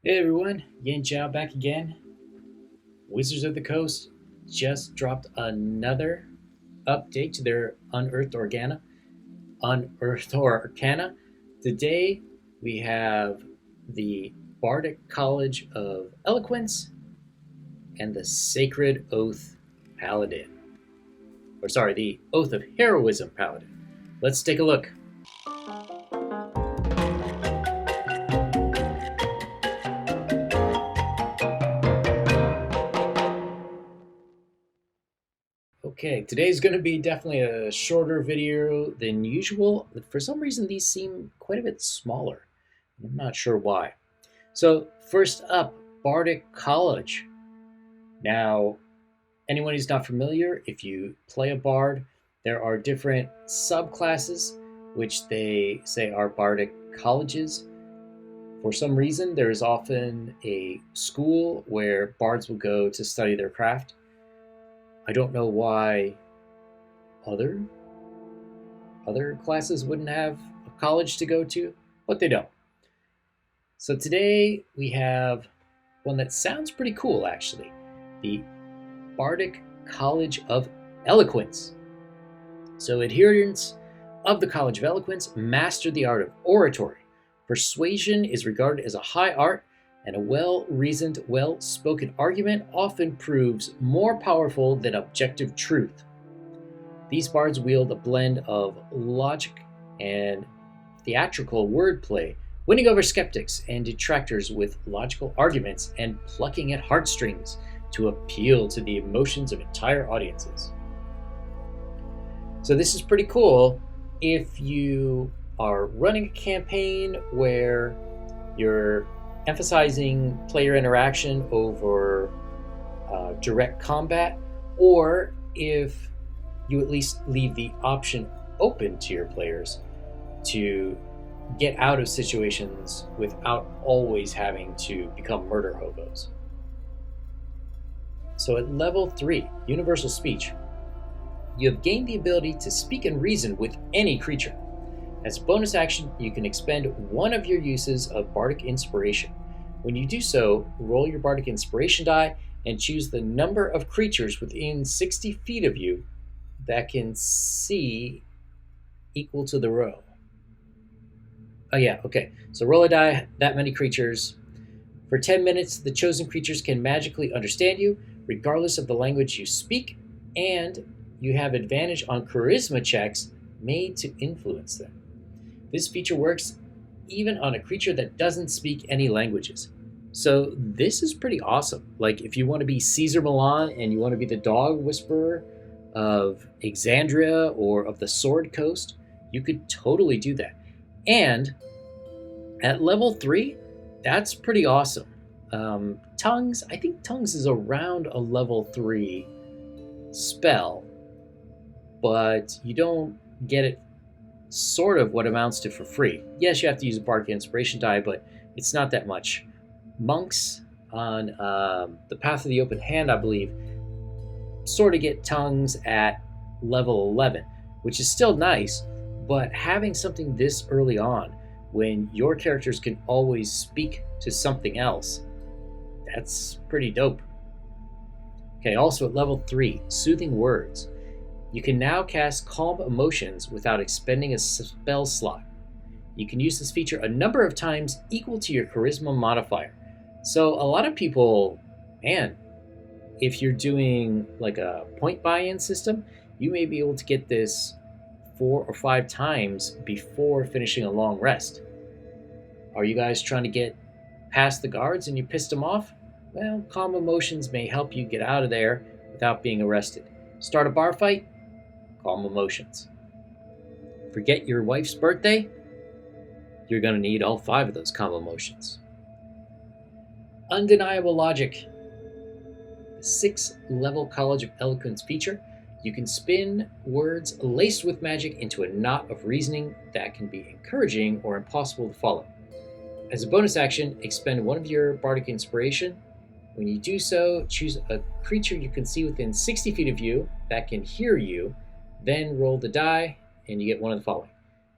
Hey everyone, Yin Chao back again. Wizards of the Coast just dropped another update to their Unearthed Arcana. Today we have the Bartok College of Eloquence and the Sacred Oath Paladin. Or sorry, the Oath of Heroism Paladin. Let's take a look. Okay, today's going to be definitely a shorter video than usual. For some reason, these seem quite a bit smaller. I'm not sure why. So, first up, Bartok College. Now, anyone who's not familiar, if you play a bard, there are different subclasses, which they say are Bartok colleges. For some reason, there is often a school where bards will go to study their craft. I don't know why other classes wouldn't have a college to go to, but they don't. So today we have one that sounds pretty cool, actually, the Bartok College of Eloquence. So adherents of the College of Eloquence master the art of oratory. Persuasion is regarded as a high art, and a well-reasoned, well-spoken argument often proves more powerful than objective truth. These bards wield a blend of logic and theatrical wordplay, winning over skeptics and detractors with logical arguments and plucking at heartstrings to appeal to the emotions of entire audiences. So this is pretty cool if you are running a campaign where you're emphasizing player interaction over direct combat, or if you at least leave the option open to your players to get out of situations without always having to become murder hobos. So at level 3, Universal Speech, you have gained the ability to speak and reason with any creature. As a bonus action, you can expend one of your uses of Bardic Inspiration. When you do so, roll your Bardic Inspiration die and choose the number of creatures within 60 feet of you that can see equal to the row. Oh yeah, okay. So roll a die, that many creatures. For 10 minutes, the chosen creatures can magically understand you, regardless of the language you speak, and you have advantage on charisma checks made to influence them. This feature works even on a creature that doesn't speak any languages. So this is pretty awesome. Like if you want to be Caesar Milan and you want to be the dog whisperer of Exandria or of the Sword Coast, you could totally do that. And at level 3, that's pretty awesome. Tongues, I think Tongues is around a level 3 spell, but you don't get it sort of what amounts to for free. Yes, you have to use a Bardic Inspiration die, but it's not that much. Monks on the Path of the Open Hand, I believe, sort of get Tongues at level 11, which is still nice, but having something this early on when your characters can always speak to something else, that's pretty dope. Okay, also at level 3, Soothing Words. You can now cast Calm Emotions without expending a spell slot. You can use this feature a number of times equal to your Charisma modifier. So a lot of people, man, if you're doing like a point buy-in system, you may be able to get this 4 or 5 times before finishing a long rest. Are you guys trying to get past the guards and you pissed them off? Well, Calm Emotions may help you get out of there without being arrested. Start a bar fight? Calm Emotions. Forget your wife's birthday? You're going to need all 5 of those Calm Emotions. Undeniable Logic. The 6th level College of Eloquence feature. You can spin words laced with magic into a knot of reasoning that can be encouraging or impossible to follow. As a bonus action, expend one of your Bardic Inspiration. When you do so, choose a creature you can see within 60 feet of you that can hear you, then roll the die, and you get one of the following.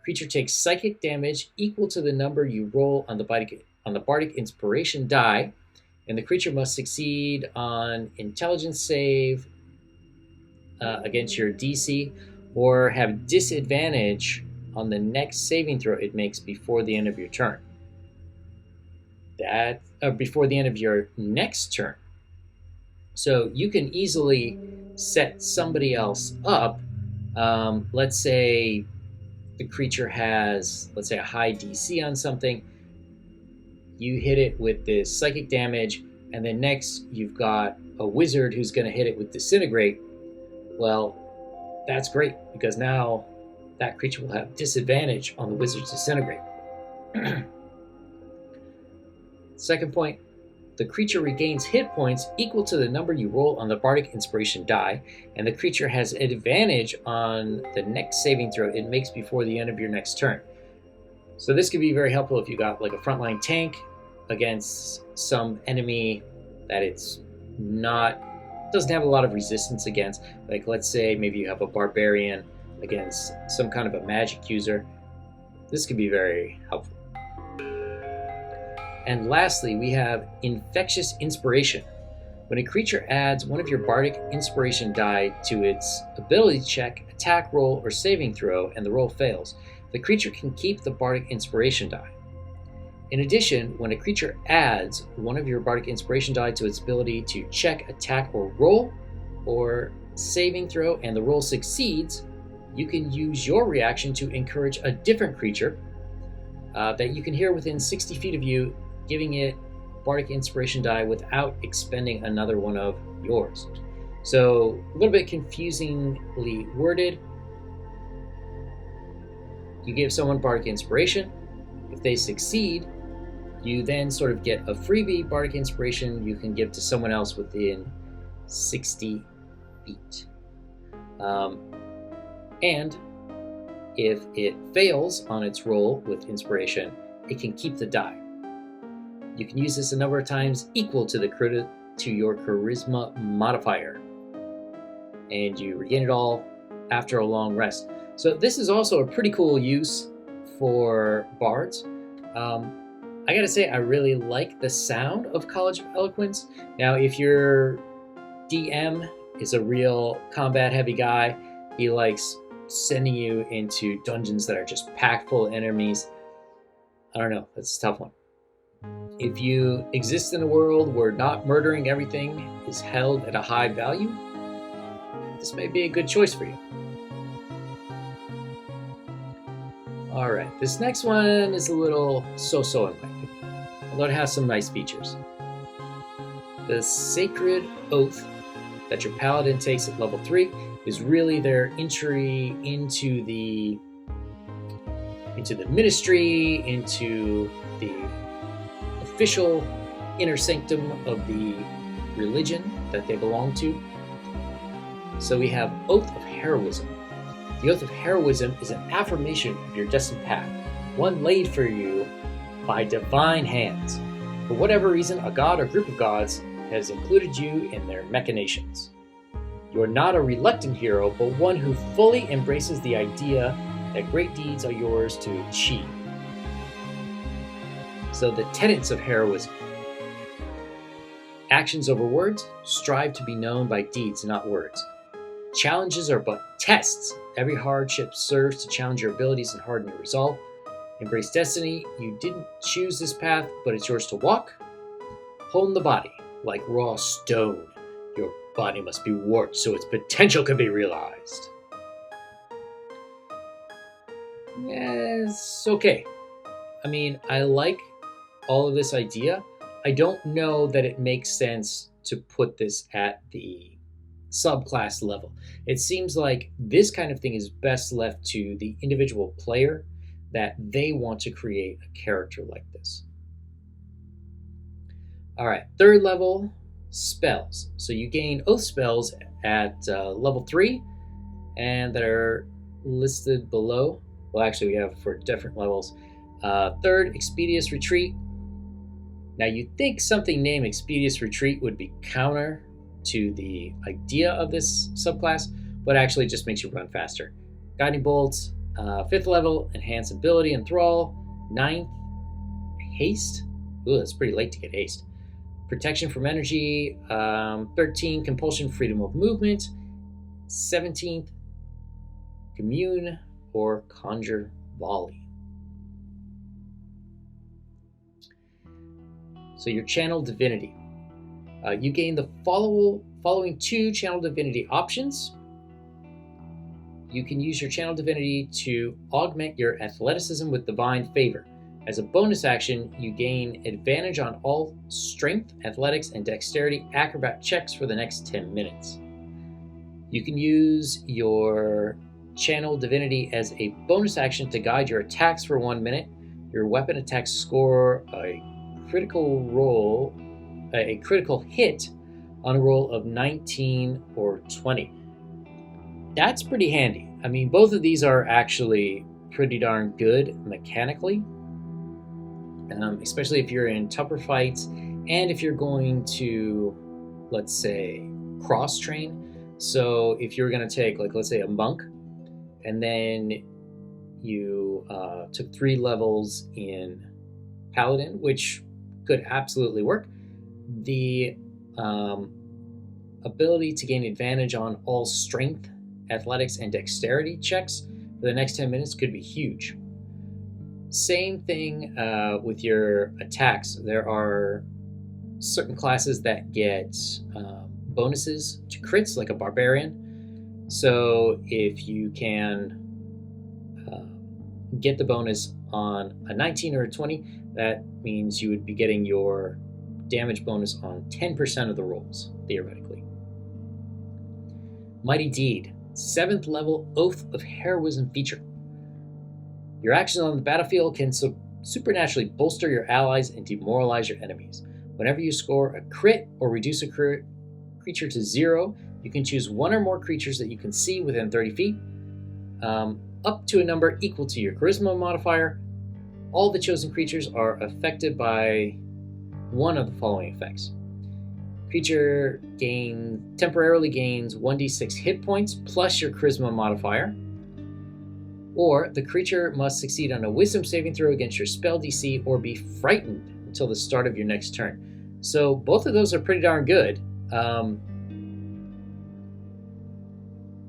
Creature takes psychic damage equal to the number you roll on the on the Bardic Inspiration die, and the creature must succeed on intelligence save against your DC, or have disadvantage on the next saving throw it makes before the end of your turn. Before the end of your next turn. So you can easily set somebody else up. Let's say the creature has, let's say, a high DC on something. You hit it with this psychic damage, and then next you've got a wizard who's going to hit it with disintegrate. Well, that's great, because now that creature will have disadvantage on the wizard's disintegrate. Second point, the creature regains hit points equal to the number you roll on the Bardic Inspiration die, and the creature has advantage on the next saving throw it makes before the end of your next turn. So this could be very helpful if you got like a frontline tank against some enemy that doesn't have a lot of resistance against. Like, let's say maybe you have a barbarian against some kind of a magic user. This could be very helpful. And lastly, we have Infectious Inspiration. When a creature adds one of your Bardic Inspiration die to its ability check, attack roll, or saving throw, and the roll fails, the creature can keep the Bardic Inspiration die. In addition, when a creature adds one of your Bardic Inspiration die to its ability to check, attack, or roll, or saving throw, and the roll succeeds, you can use your reaction to encourage a different creature that you can hear within 60 feet of you, giving it Bardic Inspiration die without expending another one of yours. So a little bit confusingly worded. You give someone Bardic Inspiration. If they succeed, you then sort of get a freebie Bardic Inspiration you can give to someone else within 60 feet. And if it fails on its roll with Inspiration, it can keep the die. You can use this a number of times equal to your Charisma modifier, and you regain it all after a long rest. So this is also a pretty cool use for bards. I gotta say, I really like the sound of College of Eloquence. Now, if your DM is a real combat-heavy guy, he likes sending you into dungeons that are just packed full of enemies. I don't know, that's a tough one. If you exist in a world where not murdering everything is held at a high value, this may be a good choice for you. Alright, this next one is a little so-so in my opinion, although it has some nice features. The Sacred Oath that your Paladin takes at level 3 is really their entry into the ministry, into the official inner sanctum of the religion that they belong to. So we have Oath of Heroism. The Oath of Heroism is an affirmation of your destined path, one laid for you by divine hands. For whatever reason, a god or group of gods has included you in their machinations. You are not a reluctant hero, but one who fully embraces the idea that great deeds are yours to achieve. So the tenets of heroism. Actions over words, strive to be known by deeds, not words. Challenges are but tests. Every hardship serves to challenge your abilities and harden your resolve. Embrace destiny. You didn't choose this path, but it's yours to walk. Hone the body like raw stone. Your body must be warped so its potential can be realized. Yes, okay. I mean, I like all of this idea. I don't know that it makes sense to put this at the subclass level. It seems like this kind of thing is best left to the individual player, that they want to create a character like this. All right, third level, spells. So you gain oath spells at level 3, and that are listed below. Well, actually, we have for different levels. Third, Expeditious Retreat. Now, you'd think something named Expeditious Retreat would be counter to the idea of this subclass, but actually just makes you run faster. Guiding Bolts, 5th level, Enhance Ability and Thrall. 9th, Haste, Ooh, that's pretty late to get haste. Protection from energy, 13, compulsion, freedom of movement, 17th, commune or conjure volley. So your channel divinity. You gain the following 2 channel divinity options. You can use your channel divinity to augment your athleticism with divine favor. As a bonus action, you gain advantage on all strength, athletics, and dexterity acrobat checks for the next 10 minutes. You can use your channel divinity as a bonus action to guide your attacks for 1 minute. Your weapon attacks score a critical hit on a roll of 19 or 20. That's pretty handy. I mean, both of these are actually pretty darn good mechanically, especially if you're in tougher fights and if you're going to, let's say, cross train. So if you're going to take, like, let's say a monk, and then you took 3 levels in Paladin, which could absolutely work. The ability to gain advantage on all strength, athletics, and dexterity checks for the next 10 minutes could be huge. Same thing with your attacks. There are certain classes that get bonuses to crits, like a barbarian. So if you can get the bonus on a 19 or a 20, that means you would be getting your damage bonus on 10% of the rolls, theoretically. Mighty Deed, 7th level Oath of Heroism feature. Your actions on the battlefield can supernaturally bolster your allies and demoralize your enemies. Whenever you score a crit or reduce a creature to 0, you can choose 1 or more creatures that you can see within 30 feet, up to a number equal to your charisma modifier. All the chosen creatures are affected by one of the following effects. Creature temporarily gains 1d6 hit points plus your charisma modifier, or the creature must succeed on a wisdom saving throw against your spell DC or be frightened until the start of your next turn. So both of those are pretty darn good.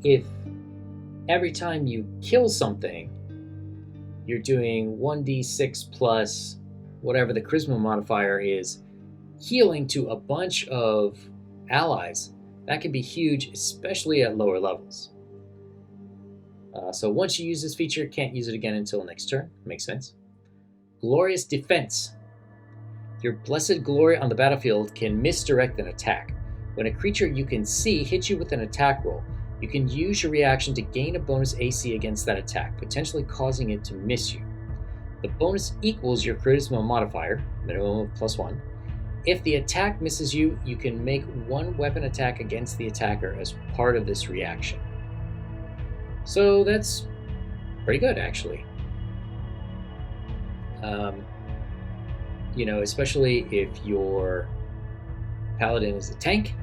If every time you kill something, you're doing 1d6 plus whatever the charisma modifier is, healing to a bunch of allies, that can be huge, especially at lower levels. So once you use this feature, can't use it again until next turn. Makes sense. Glorious Defense. Your blessed glory on the battlefield can misdirect an attack. When a creature you can see hits you with an attack roll, you can use your reaction to gain a bonus AC against that attack, potentially causing it to miss you. The bonus equals your charisma modifier, minimum of +1. If the attack misses you, you can make 1 weapon attack against the attacker as part of this reaction. So that's pretty good, actually. Especially if your Paladin is a tank,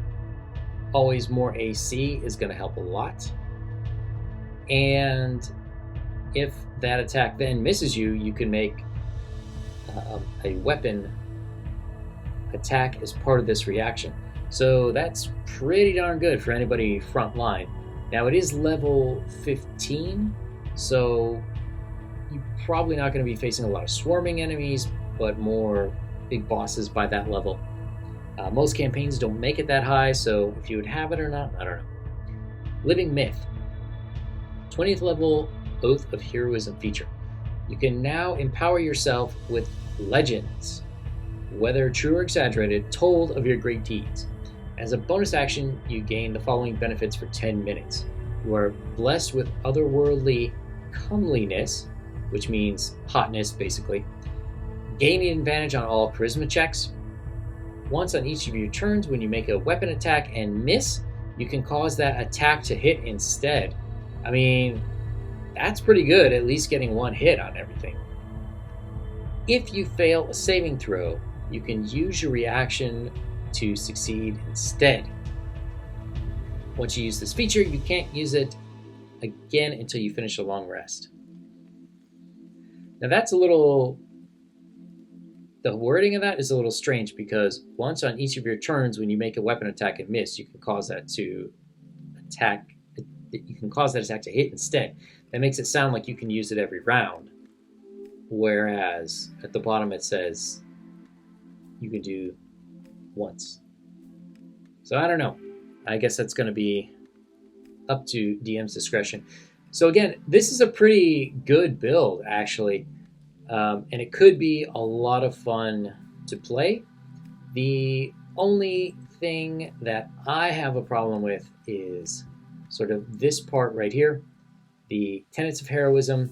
always more AC is going to help a lot. And if that attack then misses you, you can make a weapon attack as part of this reaction. So that's pretty darn good for anybody front line. Now it is level 15, so you're probably not going to be facing a lot of swarming enemies, but more big bosses by that level. Most campaigns don't make it that high, so if you would have it or not, I don't know. Living Myth, 20th level Oath of Heroism feature. You can now empower yourself with legends, whether true or exaggerated, told of your great deeds. As a bonus action, you gain the following benefits for 10 minutes. You are blessed with otherworldly comeliness, which means hotness, basically. Gaining advantage on all charisma checks. Once on each of your turns, when you make a weapon attack and miss, you can cause that attack to hit instead. I mean, that's pretty good, at least getting 1 hit on everything. If you fail a saving throw, you can use your reaction to succeed instead. Once you use this feature, you can't use it again until you finish a long rest. Now that's a little the wording of that is a little strange, because once on each of your turns, when you make a weapon attack and miss, you can cause that attack to hit instead. That makes it sound like you can use it every round, whereas at the bottom it says you can do once. So I don't know. I guess that's going to be up to DM's discretion. So again, this is a pretty good build, actually. And it could be a lot of fun to play. The only thing that I have a problem with is sort of this part right here, the tenets of heroism.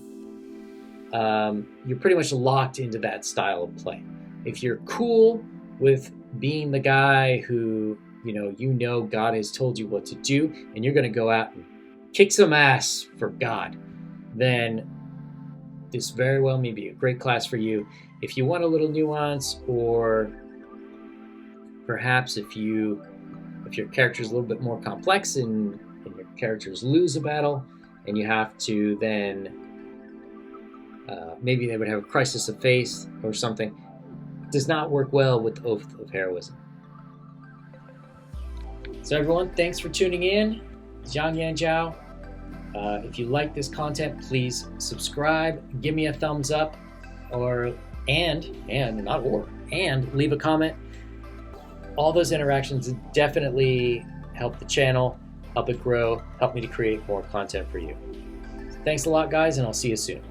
You're pretty much locked into that style of play. If you're cool with being the guy who, you know God has told you what to do, and you're going to go out and kick some ass for God, then this very well may be a great class for you. If you want a little nuance, or perhaps if your character is a little bit more complex and your characters lose a battle and you have to then maybe they would have a crisis of faith or something, it does not work well with Oath of Heroism. So everyone, thanks for tuning in. Zhang Yan Zhao. If you like this content, please subscribe, give me a thumbs up, and leave a comment. All those interactions definitely help the channel, help it grow, help me to create more content for you. Thanks a lot, guys, and I'll see you soon.